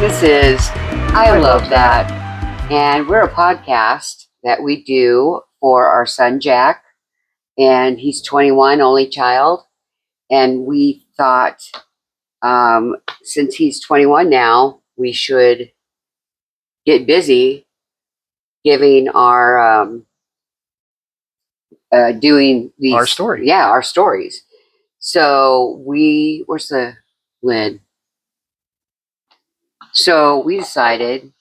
This is I Love That. And we're a podcast that we do for our son, Jack. And he's 21, only child. And we thought, since he's 21 now, we should get busy giving our, doing these. Our story. Yeah, our stories. So where's the lid? So we decided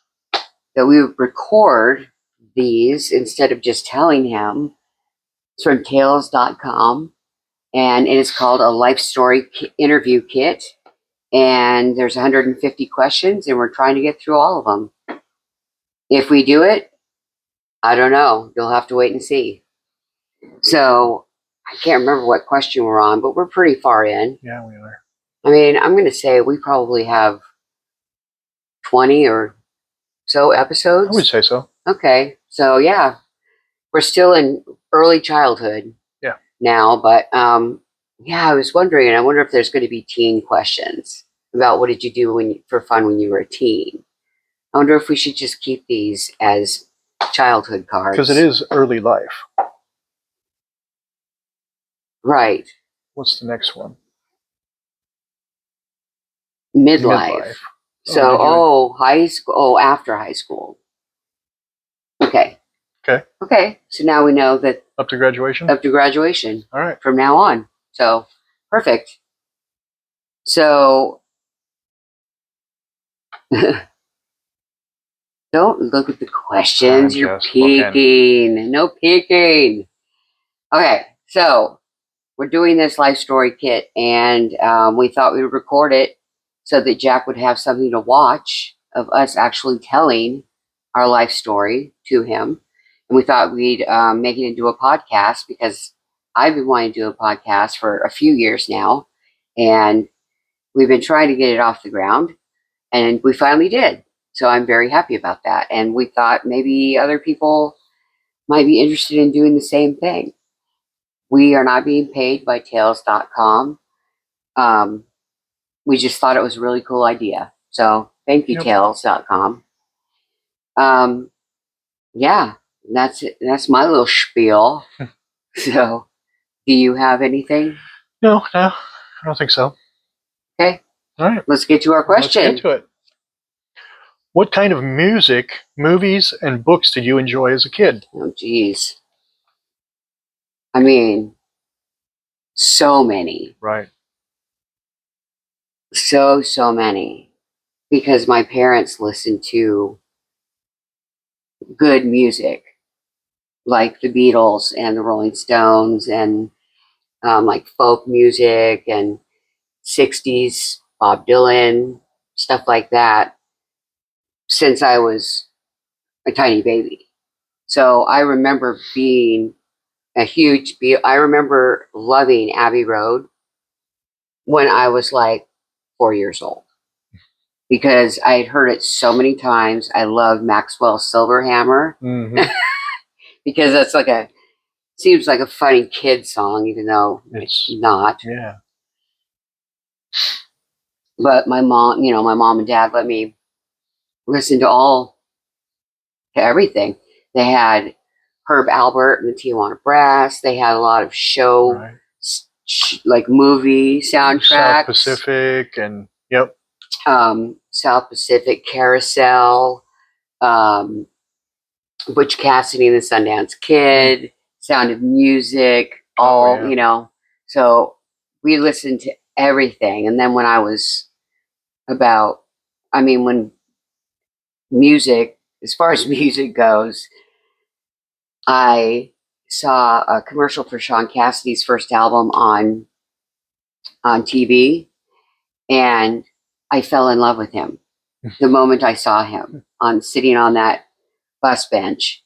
that we would record these instead of just telling him. It's from tales.com, and it is called a life story interview kit. And there's 150 questions, and we're trying to get through all of them. If we do it, I don't know. You'll have to wait and see. So I can't remember what question we're on, but we're pretty far in. Yeah, we are. I mean, I'm going to say we probably have 20 or so episodes. I would say so. Okay. So yeah, we're still in early childhood now, but yeah, I was wondering, and I wonder if there's going to be teen questions about what did you do for fun when you were a teen. I wonder if we should just keep these as childhood cards. Because it is early life. Right. What's the next one? Midlife. So, high school. Oh, after high school. Okay. Okay. So now we know that. Up to graduation? Up to graduation. All right. From now on. So, perfect. So, don't look at the questions. You're peeking. No peeking. Okay. So, we're doing this life story kit, and we thought we would record it so that Jack would have something to watch of us actually telling our life story to him. And we thought we'd make it into a podcast because I've been wanting to do a podcast for a few years now. And we've been trying to get it off the ground. And we finally did. So I'm very happy about that. And we thought maybe other people might be interested in doing the same thing. We are not being paid by Tales.com. We just thought it was a really cool idea. So thank you, Tales.com. Yeah, that's it. That's my little spiel. So, do you have anything? No, I don't think so. Okay. All right. Let's get to our question. Let's get to it. What kind of music, movies, and books did you enjoy as a kid? Oh, geez. I mean, so many. Right. So many. Because my parents listened to good music, like the Beatles and the Rolling Stones, and like folk music and 60s Bob Dylan, stuff like that, since I was a tiny baby. So I remember being I remember loving Abbey Road when I was like 4 years old, because I had heard it so many times. I love Maxwell Silverhammer. Mm-hmm. Because that's seems like a funny kid song, even though it's not. Yeah. But my mom and dad let me listen to everything. They had Herb Albert and the Tijuana Brass. They had a lot of show, like movie soundtracks. South Pacific and, South Pacific, Carousel, Butch Cassidy and the Sundance Kid, Sound of Music, So we listened to everything. And then when I was when music, as far as music goes, I saw a commercial for Sean Cassidy's first album on TV, and I fell in love with him the moment I saw him sitting on that bus bench,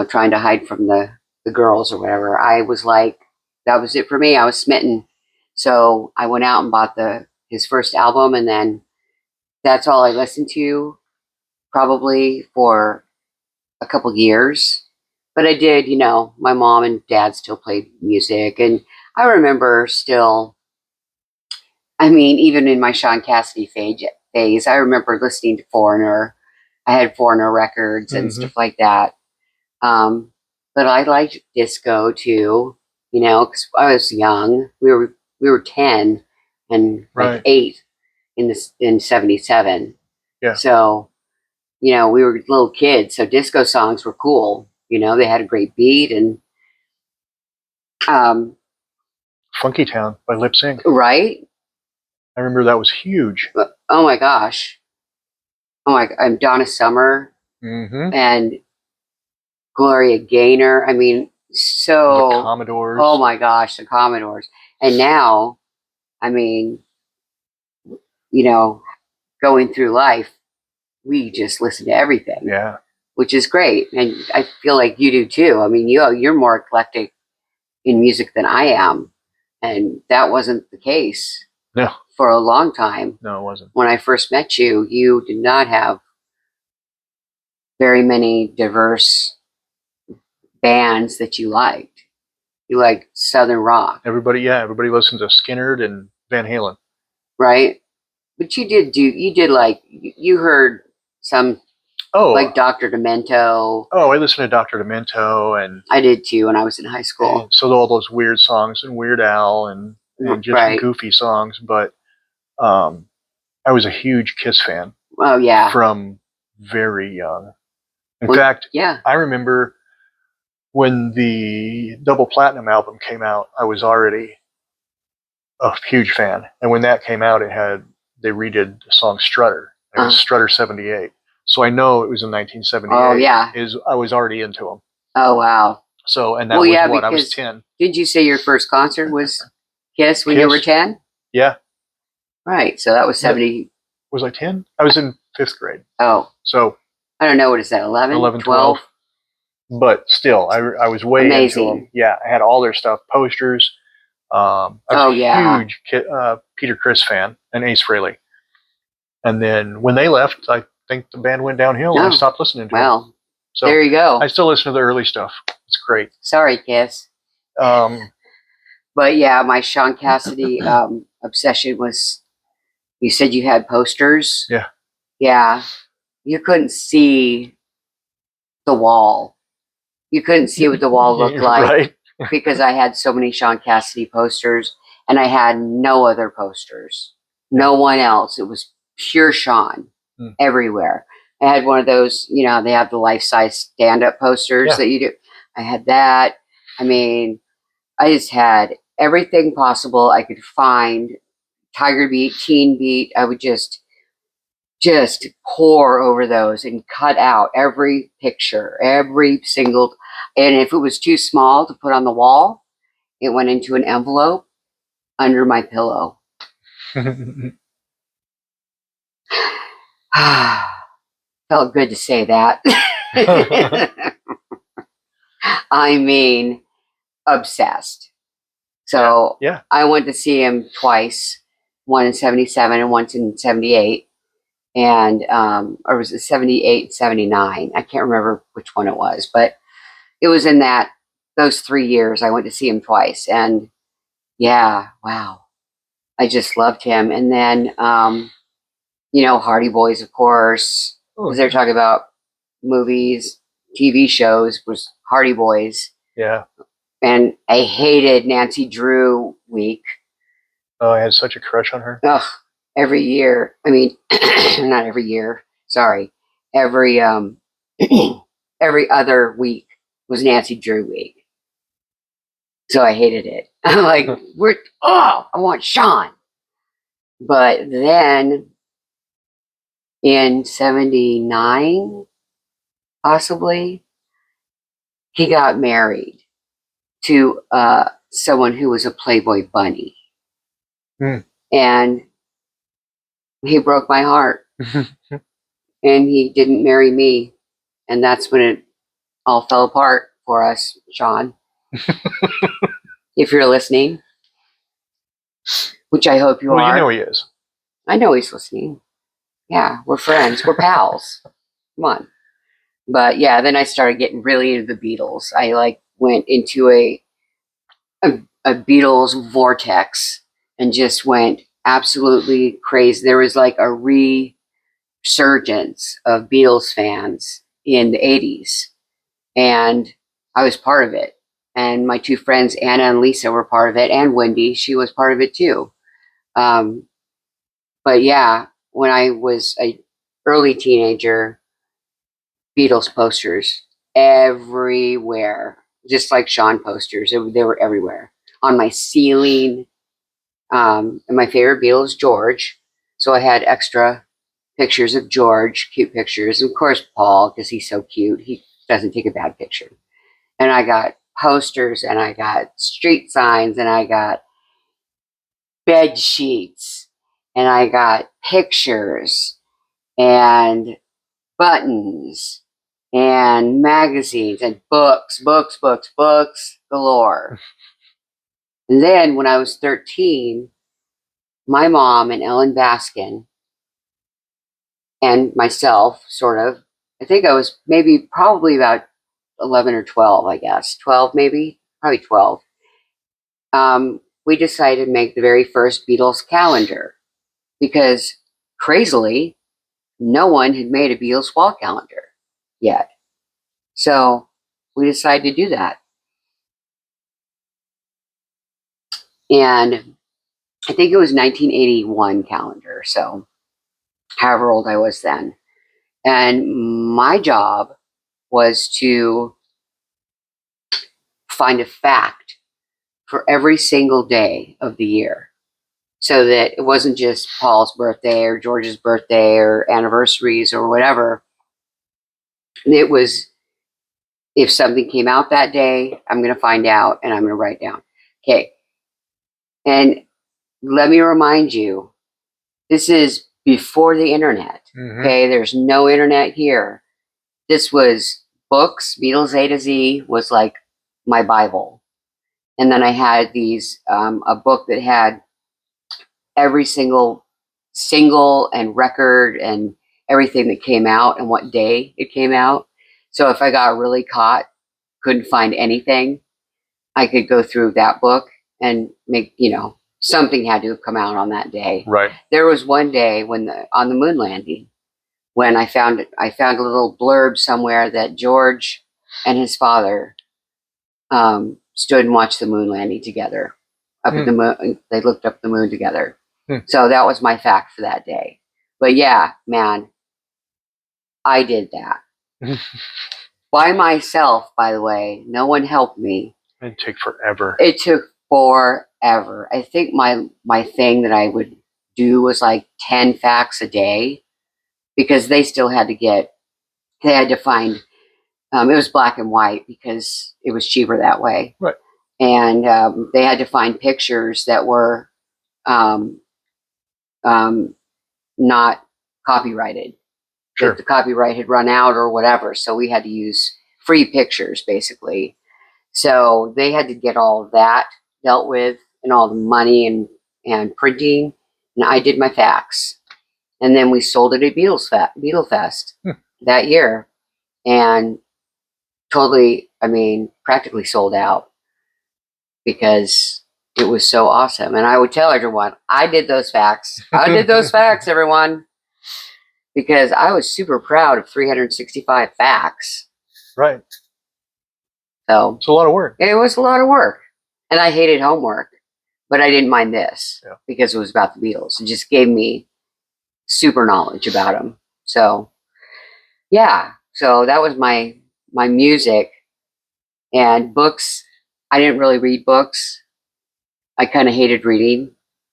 trying to hide from the girls or whatever. I was like, that was it for me. I was smitten. So I went out and bought his first album, and then that's all I listened to probably for a couple years. But I did, my mom and dad still played music, and I remember still, even in my Sean Cassidy phase. I remember listening to Foreigner. I had Foreigner records and stuff like that. But I liked disco too, you know, because I was young. We were 10 and like 8 in 77. Yeah. So, you know, we were little kids, so disco songs were cool. You know, they had a great beat and Funky Town by Lip Sync. right? I remember that was huge. Oh my gosh. Oh my, I'm Donna Summer and Gloria Gaynor. I mean, so the Commodores. Oh my gosh, the Commodores. And now, I mean, you know, going through life, we just listen to everything. Yeah. Which is great. And I feel like you do too. I mean, you're more eclectic in music than I am. And that wasn't the case. No. For a long time. No, it wasn't. When I first met you, you did not have very many diverse bands that you liked. You liked Southern rock. Everybody listened to Skynyrd and Van Halen. Right? But you did like, you heard some, like Dr. Demento. Oh, I listened to Dr. Demento, and I did too when I was in high school. So all those weird songs and Weird Al and just goofy songs. But I was a huge Kiss fan. Oh yeah. From very young. In fact, I remember when the Double Platinum album came out, I was already a huge fan. And when that came out, they redid the song Strutter. It was Strutter 78. So I know it was in 1978. Oh yeah. I was already into them. Oh wow. So, and that was what, I was 10. Did you say your first concert was Kiss when you were 10? Yeah. Right. So that was 70. Was I 10? I was in 5th grade. Oh. So. I don't know. What is that? 11, 12? But still, I was way into them. Yeah. I had all their stuff, posters. I was a huge Peter Criss fan and Ace Frehley. And then when they left, I think the band went downhill and I stopped listening to them. So there you go. I still listen to the early stuff. It's great. Sorry, Kiss. But yeah, my Sean Cassidy obsession was, you said you had posters. Yeah. Yeah. You couldn't see the wall. You couldn't see what the wall looked like. Right. Because I had so many Sean Cassidy posters and I had no other posters. No one else. It was pure Sean everywhere. I had one of those, you know, they have the life-size stand-up posters that you do. I had that. I mean, I just had everything possible I could find. Tiger Beat, Teen Beat. I would just pour over those and cut out every picture, every single. And if it was too small to put on the wall, it went into an envelope under my pillow. Felt good to say that. I mean, obsessed. So I went to see him twice, one in 77 and once in 78. And, or was it 78, 79? I can't remember which one it was, but it was in those 3 years I went to see him twice. And yeah, wow. I just loved him. And then, you know, Hardy Boys, of course, because they're talking about movies, TV shows, was Hardy Boys. Yeah. And I hated Nancy Drew week. Oh, I had such a crush on her. Ugh. Every year, I mean, not every year, sorry. Every other week was Nancy Drew week. So I hated it. I'm like, I want Sean. But then in 79, possibly, he got married to someone who was a Playboy bunny. And he broke my heart. And he didn't marry me. And that's when it all fell apart for us, Sean. If you're listening, which I hope you are. Well, you know he is. I know he's listening. Yeah, we're friends. We're pals. Come on. But yeah, then I started getting really into the Beatles. I went into a Beatles vortex and just went absolutely crazy. There was like a resurgence of Beatles fans in the 80s. And I was part of it. And my two friends, Anna and Lisa, were part of it. And Wendy, she was part of it too. But yeah, when I was a early teenager, Beatles posters everywhere, just like Sean posters. They were everywhere on my ceiling. And my favorite Beatle is George, so I had extra pictures of George, cute pictures. And of course, Paul, because he's so cute, he doesn't take a bad picture. And I got posters, and I got street signs, and I got bed sheets, and I got pictures, and buttons, and magazines, and books galore. And then when I was 13, my mom and Ellen Baskin and myself, sort of, I think I was probably about 11 or 12, I guess. 12 maybe? Probably 12. We decided to make the very first Beatles calendar because, crazily, no one had made a Beatles wall calendar yet. So we decided to do that. And I think it was 1981 calendar, so however old I was then. And my job was to find a fact for every single day of the year, so that it wasn't just Paul's birthday or George's birthday or anniversaries or whatever. It was, if something came out that day, I'm going to find out and I'm going to write down. Okay. And let me remind you, this is before the internet. Okay. There's no internet here. This was books. Beatles A to Z was like my Bible. And then I had a book that had every single and record and everything that came out and what day it came out. So if I got really caught, couldn't find anything, I could go through that book and make, something had to have come out on that day. Right. There was one day on the moon landing, when I found a little blurb somewhere that George and his father stood and watched the moon landing together up at the moon. They looked up the moon together. So that was my fact for that day. But yeah, man, I did that by myself. By the way, no one helped me. It'd take forever. It took forever. I think my thing that I would do was like 10 facts a day, because they still had to find. It was black and white because it was cheaper that way. Right. And they had to find pictures that were not copyrighted. Sure. That the copyright had run out or whatever. So we had to use free pictures, basically. So they had to get all of that dealt with, and all the money and printing. And I did my fax. And then we sold it at Beatle Fest that year. And totally, practically sold out, because it was so awesome. And I would tell everyone, I did those facts. I did those facts, everyone. Because I was super proud of 365 facts. Right. So it's a lot of work. It was a lot of work. And I hated homework. But I didn't mind this, because it was about the Beatles. It just gave me super knowledge about them. So, yeah. So that was my music. And books, I didn't really read books. I kind of hated reading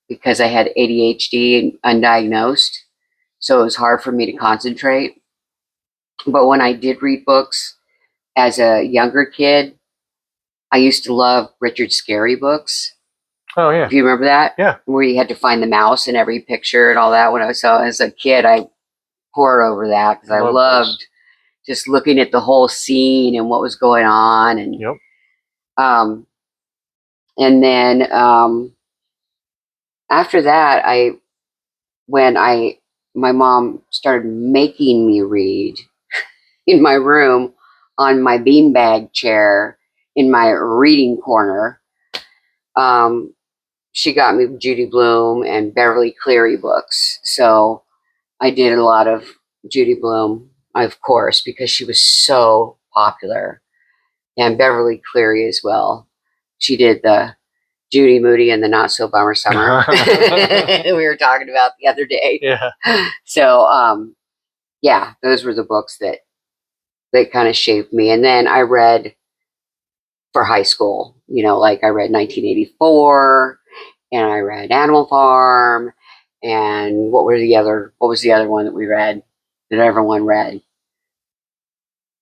because I had ADHD and undiagnosed. So it was hard for me to concentrate. But when I did read books as a younger kid, I used to love Richard Scarry books. Oh, yeah. Do you remember that? Yeah. Where you had to find the mouse in every picture and all that. When I was as a kid, I pored over that because I loved just looking at the whole scene and what was going on. And and then after that, my mom started making me read in my room on my beanbag chair in my reading corner. she got me Judy Blume and Beverly Cleary books. So I did a lot of Judy Blume, of course, because she was so popular, and Beverly Cleary as well. She did the Judy Moody and the Not So Bummer Summer we were talking about the other day. Yeah. So, yeah, those were the books that kind of shaped me. And then I read for high school, like I read 1984 and I read Animal Farm. And what was the other one that we read, that everyone read?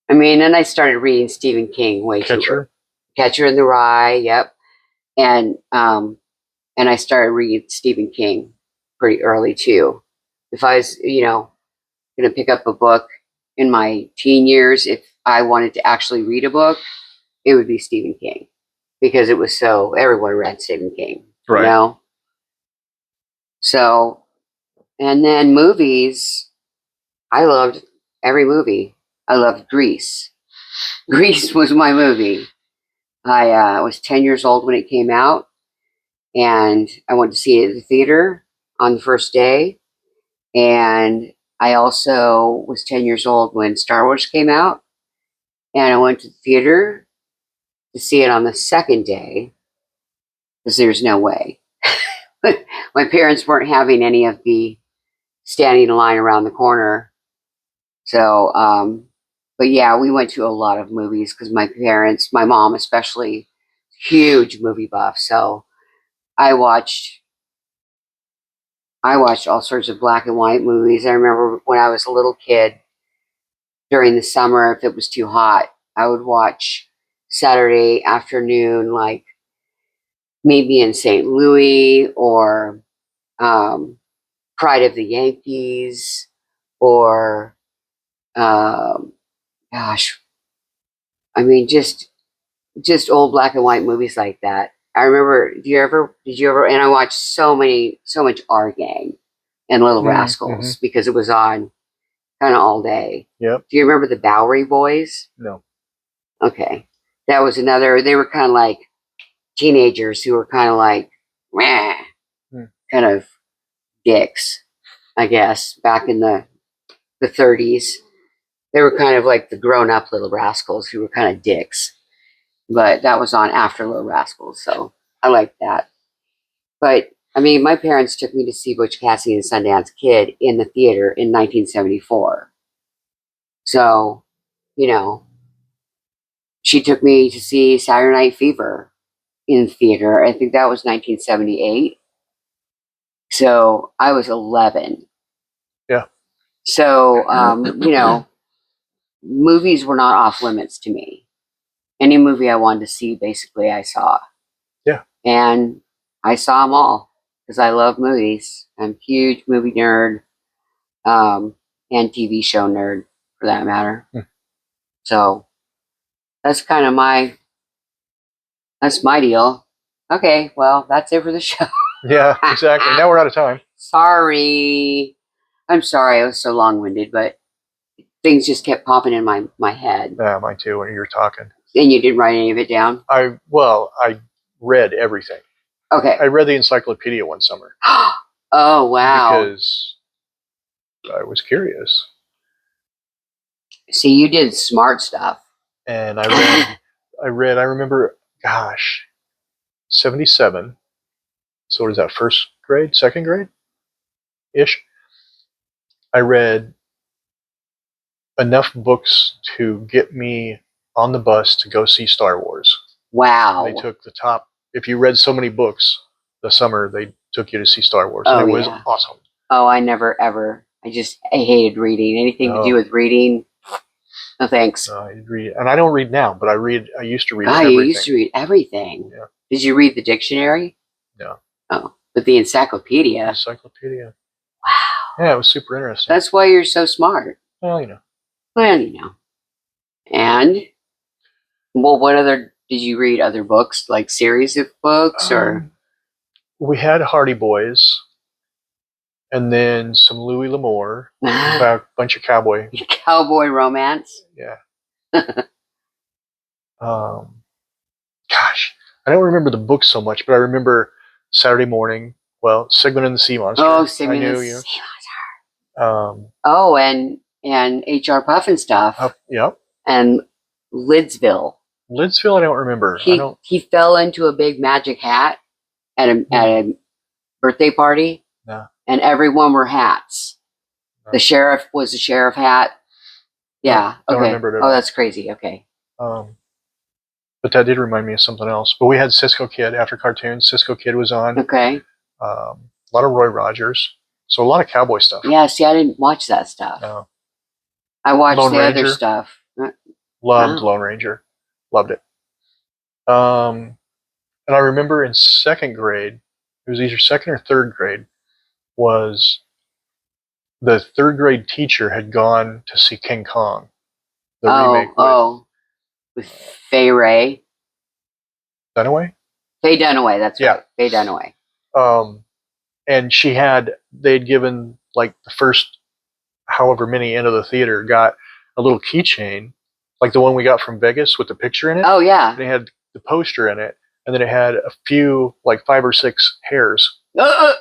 I mean, and I started reading Stephen King way too early. Catcher in the Rye, yep. And I started reading Stephen King pretty early too. If I was, going to pick up a book in my teen years, if I wanted to actually read a book, it would be Stephen King, because it was so, everyone read Stephen King, right. So, and then movies, I loved every movie. I loved Grease. Grease was my movie. I was 10 years old when it came out, and I went to see it at the theater on the first day. And I also was 10 years old when Star Wars came out, and I went to the theater to see it on the second day, because there's no way. My parents weren't having any of the standing in line around the corner. So, but yeah, we went to a lot of movies because my parents, my mom especially, huge movie buff. So I watched all sorts of black and white movies. I remember when I was a little kid, during the summer, if it was too hot, I would watch Saturday afternoon, like maybe in St. Louis, or Pride of the Yankees, or gosh, I mean, just old black and white movies like that. I remember. Did you ever? And I watched so much Our Gang and Little Rascals, because it was on kind of all day. Yep. Do you remember the Bowery Boys? No. Okay, that was another. They were kind of like teenagers who were kind of like, meh, kind of dicks, I guess. Back in the 30s, they were kind of like the grown-up Little Rascals who were kind of dicks. But that was on after Little Rascals, so I liked that. But I mean, my parents took me to see Butch Cassidy and Sundance Kid in the theater in 1974. So, she took me to see Saturday Night Fever in the theater. I think that was 1978. So I was 11. Yeah. So, movies were not off limits to me. Any movie I wanted to see, basically, I saw. Yeah. And I saw them all because I love movies. I'm a huge movie nerd, and TV show nerd, for that matter. So that's kind of that's my deal. Okay, well, that's it for the show. Yeah, exactly. Now we're out of time. Sorry. I'm sorry I was so long-winded, but things just kept popping in my head. Yeah, mine too, when you were talking. And you didn't write any of it down? I read everything. Okay. I read the encyclopedia one summer. Oh, wow. Because I was curious. See, you did smart stuff. And I remember, gosh, 77. So what is that, first grade, second grade-ish? I read enough books to get me on the bus to go see Star Wars. Wow. They took the top, if you read so many books the summer, they took you to see Star Wars. Oh, and it was awesome. Oh, I never, ever. I hated reading. Anything to do with reading, no thanks. I read, and I don't read now, but I used to read everything. You used to read everything. Yeah. Did you read the dictionary? No. Oh, but the encyclopedia. Encyclopedia. Wow. Yeah, it was super interesting. That's why you're so smart. Well, you know. And, well, what other, did you read other books, like series of books, or? We had Hardy Boys, and then some Louis L'Amour, about a bunch of cowboy romance. Yeah. Gosh, I don't remember the book so much, but I remember Saturday morning, well, Sigmund and the Sea Monster. Oh, Sigmund and the Sea Monster. And H.R. Puff and stuff. Yep. And Lidsville. Lidsville, I don't remember. He fell into a big magic hat at a birthday party. Yeah. And everyone wore hats. No. The sheriff was a sheriff hat. Yeah. Don't remember it at all. That's crazy. Okay. But that did remind me of something else. But we had Cisco Kid after cartoons. Cisco Kid was on. Okay. A lot of Roy Rogers. So a lot of cowboy stuff. Yeah, see, I didn't watch that stuff. No. I watched Lone Ranger. Other stuff. Loved Lone Ranger. Loved it. And I remember in second grade, it was either second or third grade, was the third grade teacher had gone to see King Kong. The remake with Faye Ray. Dunaway? Faye Dunaway, that's right. Faye Dunaway. And they'd given like the first however many into the theater got a little keychain, like the one we got from Vegas with the picture in it. Oh yeah. And it had the poster in it, and then it had a few, like 5 or 6 hairs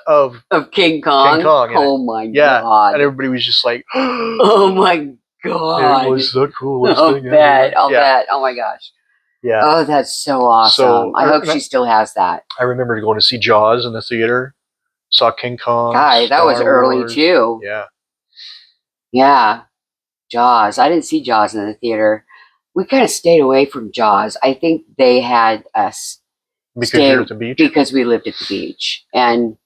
of King Kong. King Kong. Oh my god. And everybody was just like, oh my god. It was the coolest thing ever. I'll bet. Oh my gosh. Yeah. Oh, that's so awesome. So, I hope she still has that. I remember going to see Jaws in the theater. Saw King Kong. God, that was early too. Yeah. Yeah. Jaws. I didn't see Jaws in the theater. We kind of stayed away from Jaws. I think they had us because you're at the beach? Because we lived at the beach. And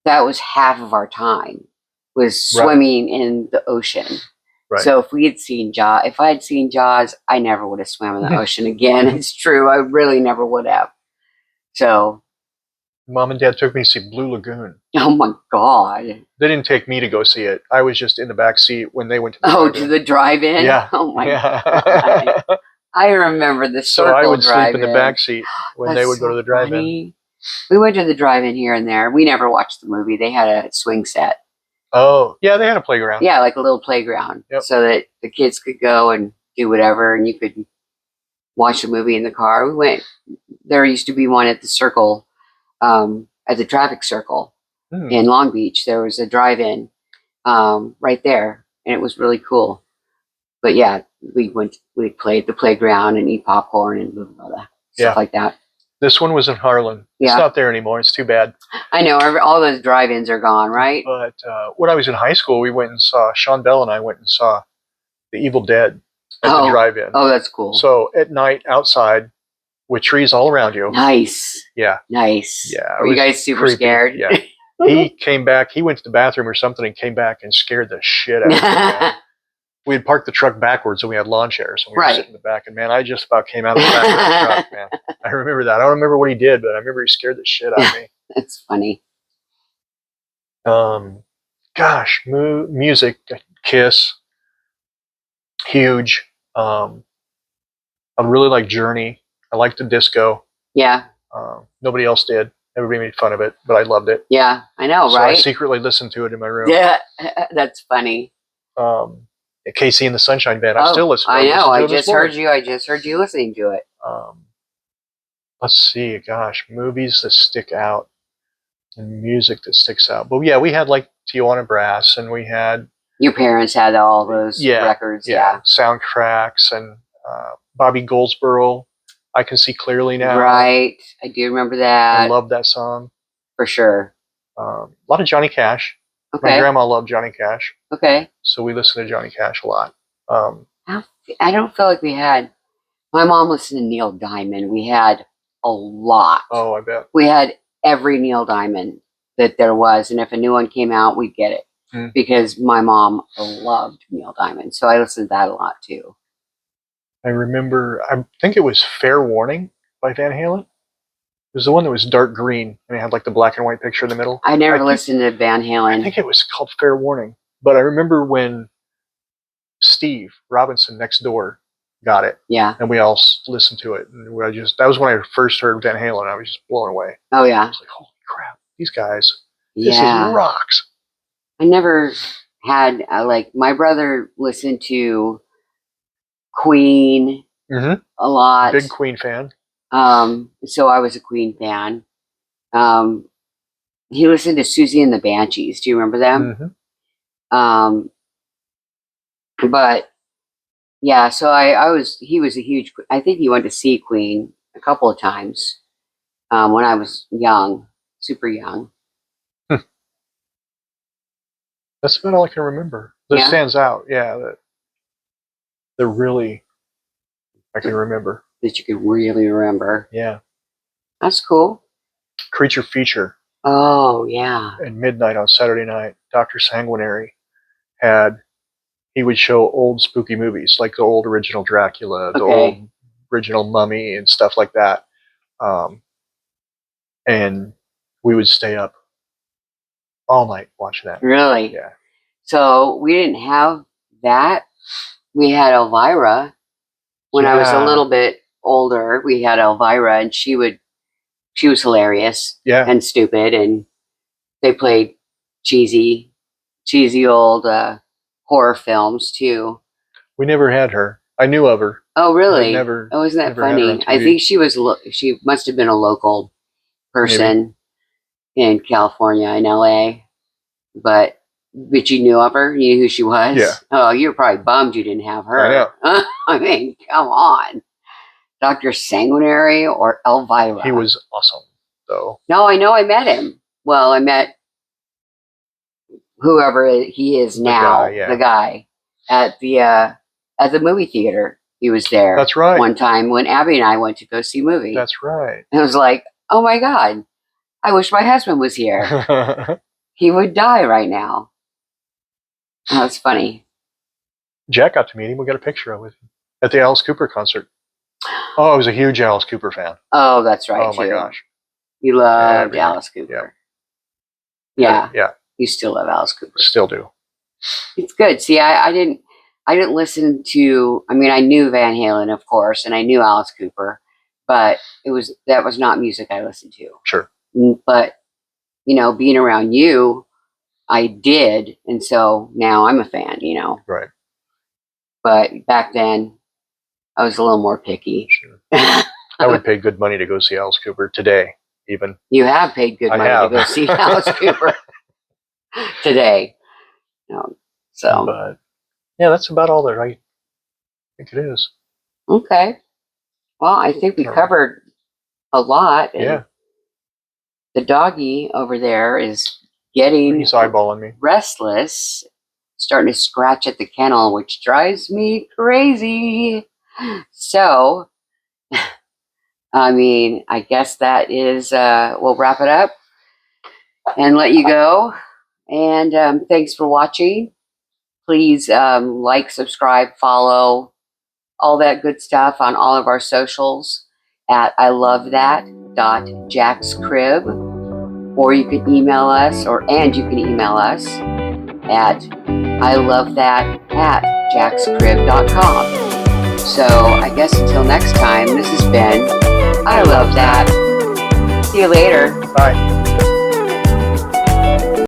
that was half of our time was swimming in the ocean. Right. So if I had seen Jaws, I never would have swam in the ocean again. It's true. I really never would have. So. Mom and Dad took me to see Blue Lagoon. Oh my God. They didn't take me to go see it. I was just in the back seat when they went to the drive-in. To the drive-in? Yeah. Oh my God. I remember the circle drive-in. So I would sleep in the back seat when they would go to the drive-in. Funny. We went to the drive-in here and there. We never watched the movie. They had a swing set. Oh, yeah, they had a playground. Yeah, like a little playground. Yep. So that the kids could go and do whatever, and you could watch a movie in the car. We went. There used to be one at the circle, at the traffic circle in Long Beach. There was a drive-in right there, and it was really cool. But yeah, we played the playground and eat popcorn and stuff like that. This one was in Harlan. Yeah. It's not there anymore. It's too bad. I know. All those drive-ins are gone, right? But when I was in high school, we went and saw, Sean Bell and I went and saw The Evil Dead at the drive-in. Oh, that's cool. So at night, outside, with trees all around you. Nice. Yeah. Nice. Yeah. Were you guys super scared? Yeah. He came back. He went to the bathroom or something and came back and scared the shit out of me. We had parked the truck backwards and we had lawn chairs and we were sitting in the back, and man, I just about came out of the back of the truck, man. I remember that. I don't remember what he did, but I remember he scared the shit out of me. That's funny. Gosh, music, Kiss, huge. I really like Journey. I liked the disco. Yeah. Nobody else did. Everybody made fun of it, but I loved it. Yeah, I know, so right? I secretly listened to it in my room. Yeah, that's funny. Casey and the Sunshine Band. I still listen to it. I know. I just heard you listening to it. Let's see. Gosh, movies that stick out and music that sticks out. But yeah, we had like Tijuana Brass, and we had. Your parents had all those records. Yeah. Soundtracks and Bobby Goldsboro. I Can See Clearly Now. Right. I do remember that. I love that song. For sure. A lot of Johnny Cash. Okay. My grandma loved Johnny Cash. Okay. So we listened to Johnny Cash a lot. I don't feel like we had. My mom listened to Neil Diamond. We had a lot. Oh, I bet. We had every Neil Diamond that there was, and if a new one came out, we'd get it because my mom loved Neil Diamond. So I listened to that a lot too. I remember. I think it was Fair Warning by Van Halen. It was the one that was dark green and it had like the black and white picture in the middle. I never listened to Van Halen. I think it was called Fair Warning. But I remember when Steve Robinson next door got it. Yeah. And we all listened to it. And that was when I first heard Van Halen. I was just blown away. Oh, yeah. I was like, holy crap, these guys, this is rocks. I never had, my brother listened to Queen a lot. Big Queen fan. So I was a Queen fan. he listened to Susie and the Banshees. Do you remember them? Mm-hmm. But yeah, so he was a huge, I think he went to see Queen a couple of times when I was young, super young. That's about all I can remember. That stands out. Yeah, they're really, I can remember. That you can really remember. Yeah. That's cool. Creature Feature. Oh, yeah. At midnight on Saturday night, Dr. Sanguinary he would show old spooky movies, like the old original Dracula, the old original Mummy, and stuff like that. And we would stay up all night watching that. Really? Yeah. So we didn't have that. We had Elvira when I was a little bit older. We had Elvira, and she was hilarious and stupid, and they played cheesy old horror films too. We never had her. I knew of her. Oh, really? Oh, wasn't that funny? I think she must have been a local person in California, in LA, but you knew of her? You knew who she was? Yeah. Oh, you were probably bummed you didn't have her. I know. I mean, come on. Dr. Sanguinary or Elvira? He was awesome, though. No, I know I met him. Well, I met whoever he is now, the guy at the movie theater. He was there. That's right. One time when Abby and I went to go see a movie. That's right. And I was like, oh my God, I wish my husband was here. He would die right now. That was funny. Jack got to meet him. We got a picture of him at the Alice Cooper concert. Oh, I was a huge Alice Cooper fan. Oh, that's right. Oh my gosh. You loved Alice Cooper. Yeah. You still love Alice Cooper. Still do. It's good. See, I didn't listen to, I mean, I knew Van Halen, of course, and I knew Alice Cooper, but that was not music I listened to. Sure. But, being around you, I did. And so now I'm a fan, Right. But back then, I was a little more picky. Sure. I would pay good money to go see Alice Cooper today, even. You have paid good money to go see Alice Cooper today. But yeah, that's about all that I think it is. Okay. Well, I think we covered a lot. Yeah. The doggy over there is getting He's eyeballing me. Restless, starting to scratch at the kennel, which drives me crazy. So, I mean, I guess that is, we'll wrap it up and let you go. And thanks for watching. Please like, subscribe, follow, all that good stuff on all of our socials at ilovethat.jackscrib, or you can email us, and you can email us at ilovethat@jackscrib.com. So I guess until next time, this has been I Love That. See you later. Bye.